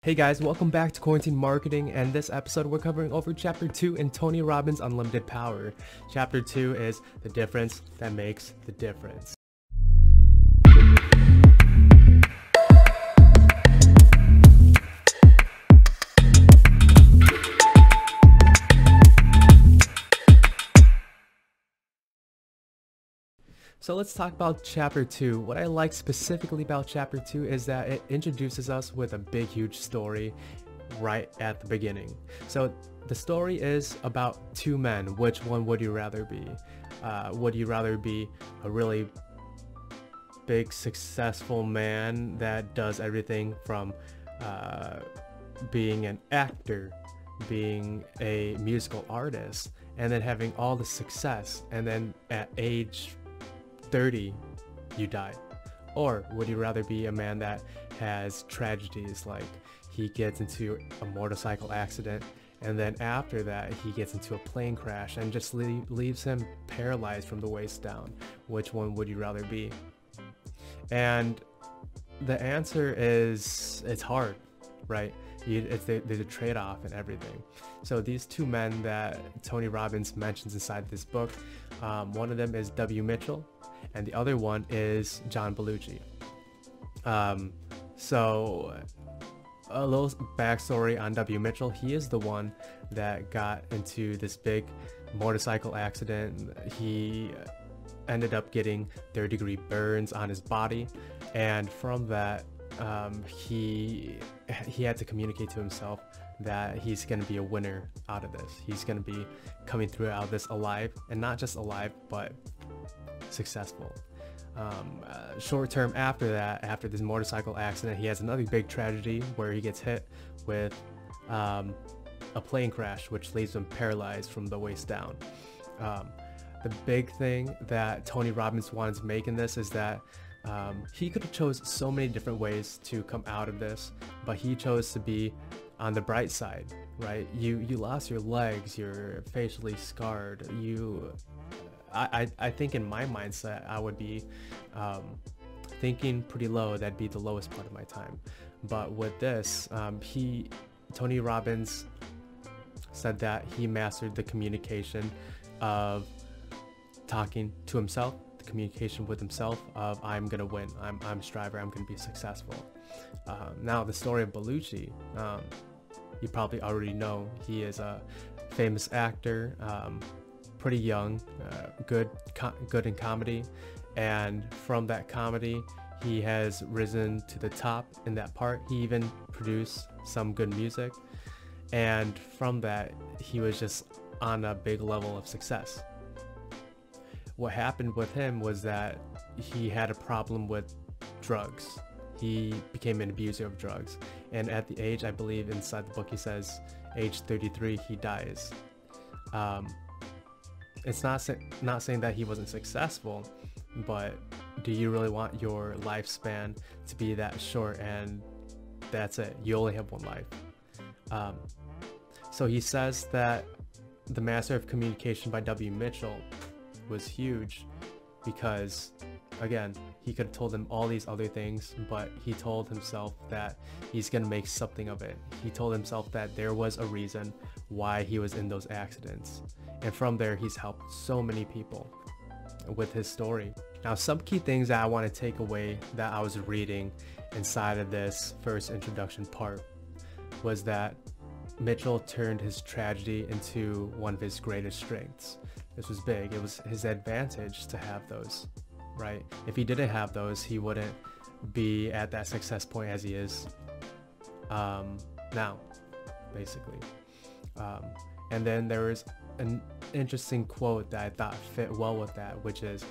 Hey guys, welcome back to Quarantine Marketing, and this episode we're covering over Chapter 2 in Tony Robbins' Unlimited Power. Chapter 2 is The Difference That Makes the Difference. So let's talk about Chapter 2. What I like specifically about Chapter 2 is that it introduces us with a big, huge story right at the beginning. So the story is about two men. Which one would you rather be? Would you rather be a really big, successful man that does everything from being an actor, being a musical artist, and then having all the success, and then at age 30 you die? Or would you rather be a man that has tragedies, like he gets into a motorcycle accident and then after that he gets into a plane crash and just leaves him paralyzed from the waist down? Which one would you rather be? And the answer is, it's hard, right? There's a trade-off and everything. So these two men that Tony Robbins mentions inside this book, one of them is W. Mitchell and the other one is John Belushi. So a little backstory on W. Mitchell. He is the one that got into this big motorcycle accident. He ended up getting third-degree burns on his body, and from that he had to communicate to himself that he's going to be a winner out of this. He's going to be coming through out of this alive, and not just alive but successful. Short term after that, after this motorcycle accident, he has another big tragedy where he gets hit with a plane crash, which leaves him paralyzed from the waist down. The big thing that Tony Robbins wanted to make in this is that he could have chose so many different ways to come out of this, but he chose to be on the bright side, right? You lost your legs, you're facially scarred. I think in my mindset, I would be thinking pretty low. That'd be the lowest part of my time. But with this, Tony Robbins said that he mastered the communication of talking to himself, the communication with himself of, I'm gonna win, I'm a striver, I'm gonna be successful. Now the story of Belushi, you probably already know. He is a famous actor, pretty young, good in comedy, and from that comedy he has risen to the top in that part. He even produced some good music, and from that he was just on a big level of success. What happened with him was that he had a problem with drugs. He became an abuser of drugs, and at the age, I believe inside the book he says age 33, he dies. It's not saying that he wasn't successful, but do you really want your lifespan to be that short and that's it? You only have one life. So he says that the Master of Communication by W. Mitchell was huge because, again, he could have told him all these other things, but he told himself that he's gonna make something of it. He told himself that there was a reason why he was in those accidents, and from there he's helped so many people with his story. Now, some key things that I want to take away that I was reading inside of this first introduction part was that Mitchell turned his tragedy into one of his greatest strengths. This was big. It was his advantage to have those, right? If he didn't have those, he wouldn't be at that success point as he is now, basically. And then there was an interesting quote that I thought fit well with that, which is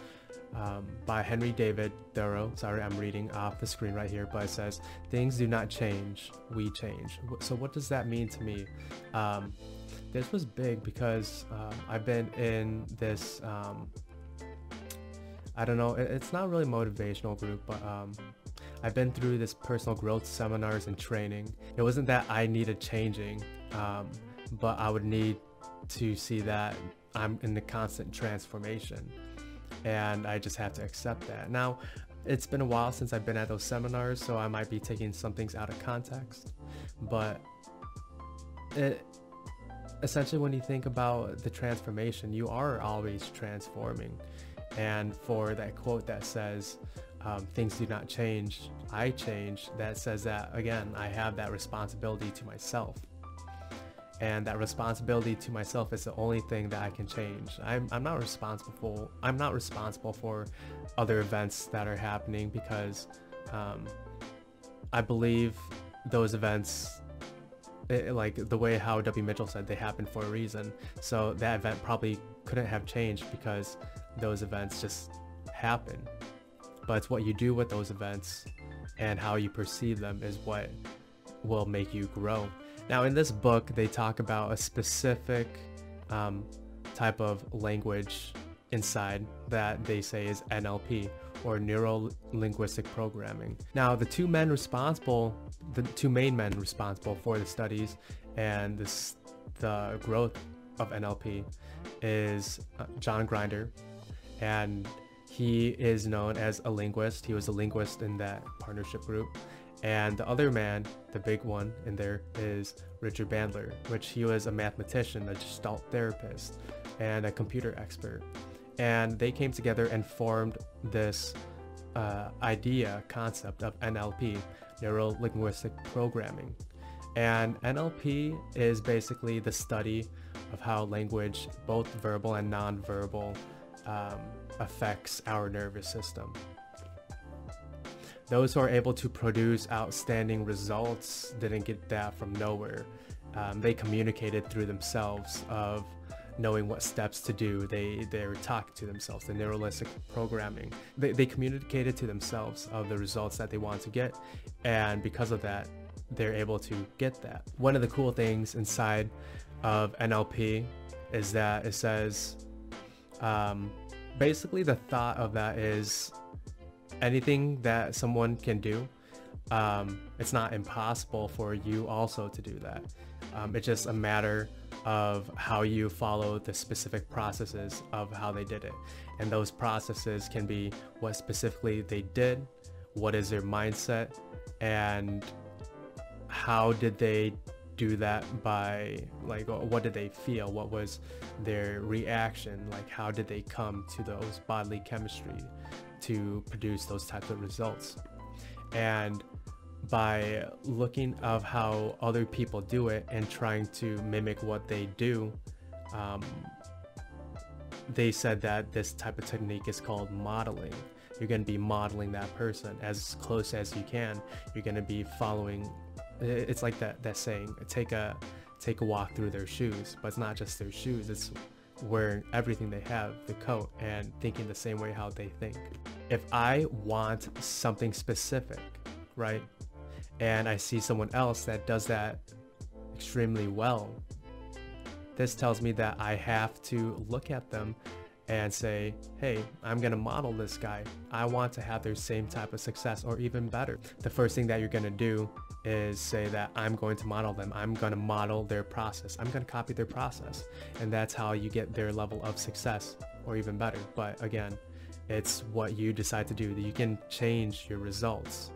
by Henry David Thoreau. Sorry, I'm reading off the screen right here, but it says, "Things do not change, we change." So what does that mean to me? This was big because I've been in this, I don't know, it's not really motivational group, but I've been through this personal growth seminars and training. It wasn't that I needed changing, but I would need to see that I'm in the constant transformation, and I just had to accept that. Now, It's been a while since I've been at those seminars, so I might be taking some things out of context. But it essentially, when you think about the transformation, you are always transforming. And for that quote that says, things do not change, I change, that says that, again, I have that responsibility to myself. And that responsibility to myself is the only thing that I can change. I'm not responsible for other events that are happening, because I believe those events, like the way how W. Mitchell said, they happen for a reason. So that event probably couldn't have changed because those events just happen. But it's what you do with those events and how you perceive them is what will make you grow. Now, in this book, they talk about a specific type of language inside that they say is NLP, or Neuro-Linguistic Programming. Now, the two main men responsible for the studies and the growth of NLP is John Grinder, and he is known as a linguist. He was a linguist in that partnership group. And the other man, the big one in there, is Richard Bandler, which he was a mathematician, a Gestalt therapist, and a computer expert. And they came together and formed this concept of NLP, Neuro-Linguistic Programming. And NLP is basically the study of how language, both verbal and non-verbal, affects our nervous system. Those who are able to produce outstanding results didn't get that from nowhere. They communicated through themselves of knowing what steps to do. They were talking to themselves, the neuralistic programming. They communicated to themselves of the results that they want to get, and because of that, they're able to get that. One of the cool things inside of NLP is that it says, basically the thought of that is anything that someone can do, it's not impossible for you also to do that. It's just a matter of how you follow the specific processes of how they did it. And those processes can be what specifically they did, what is their mindset, and how did they do that by, like, what did they feel, what was their reaction, like how did they come to those bodily chemistry to produce those types of results. And by looking of how other people do it and trying to mimic what they do, they said that this type of technique is called modeling. You're going to be modeling that person as close as you can. You're going to be following, it's like that saying, take a walk through their shoes. But it's not just their shoes, it's wearing everything they have, the coat, and thinking the same way how they think. If I want something specific, right, and I see someone else that does that extremely well, this tells me that I have to look at them and say, hey, I'm gonna model this guy. I want to have their same type of success or even better. The first thing that you're gonna do is say that I'm going to model them. I'm gonna model their process. I'm gonna copy their process. And that's how you get their level of success or even better. But again, it's what you decide to do. You can change your results.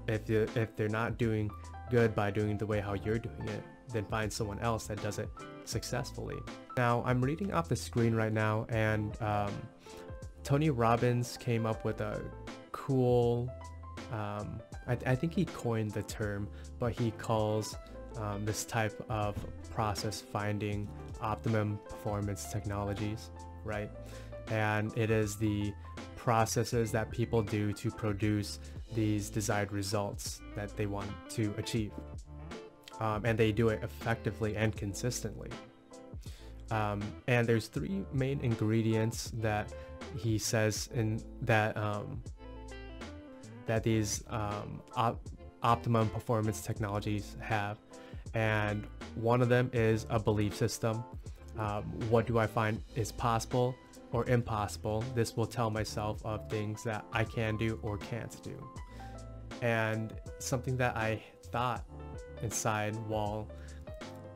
If they're not doing good by doing the way how you're doing it, then find someone else that does it successfully. Now, I'm reading off the screen right now, and Tony Robbins came up with a cool, I think he coined the term, but he calls this type of process finding optimum performance technologies, right? And it is the processes that people do to produce these desired results that they want to achieve. And they do it effectively and consistently. And there's three main ingredients that he says in that that these optimum performance technologies have, and one of them is a belief system. What do I find is possible or impossible? This will tell myself of things that I can do or can't do. And something that I thought inside while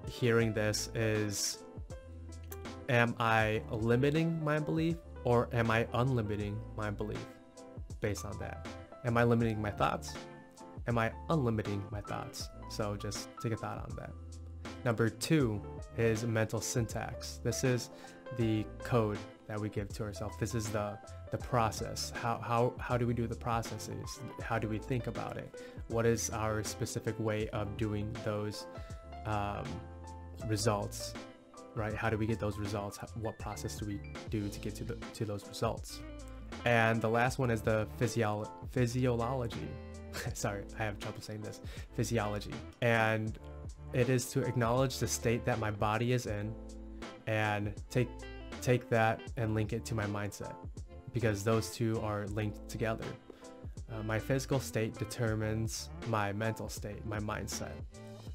hearing this is, am I limiting my belief or am I unlimiting my belief? based on that. Am I limiting my thoughts? Am I unlimiting my thoughts? So just take a thought on that. Number 2 is mental syntax. This is the code that we give to ourselves. This is the process. How do we do the processes? How do we think about it? What is our specific way of doing those results, right? How do we get those results? What process do we do to get to those results? And the last one is the physiology. Sorry, I have trouble saying this. Physiology. And it is to acknowledge the state that my body is in and take that and link it to my mindset, because those two are linked together. My physical state determines my mental state, my mindset.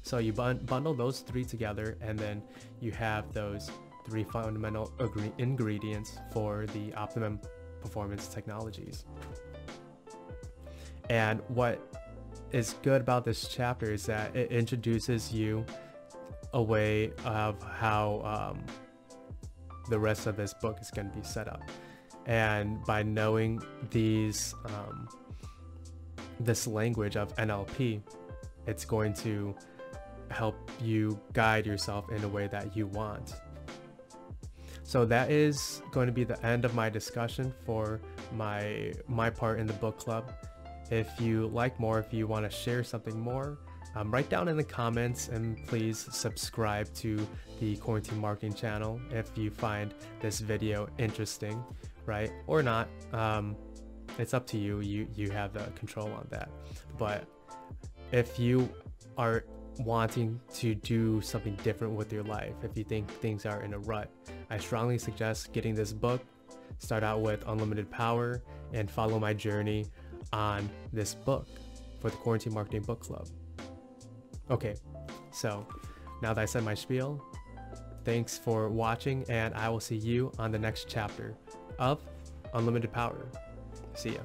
So you bundle those 3 together, and then you have those 3 fundamental ingredients for the optimum performance technologies. And what is good about this chapter is that it introduces you a way of how the rest of this book is going to be set up. And by knowing these this language of NLP, it's going to help you guide yourself in a way that you want. So that is going to be the end of my discussion for my part in the book club. If you like more, if you want to share something more, write down in the comments, and please subscribe to the Quarantine Marketing channel if you find this video interesting, right? Or not. It's up to you. You have the control on that. But if you are wanting to do something different with your life, if you think things are in a rut, I strongly suggest getting this book. Start out with Unlimited Power and follow my journey on this book for the Quarantine Marketing Book Club. Okay, so now that I said my spiel, thanks for watching, and I will see you on the next chapter of Unlimited Power. See ya.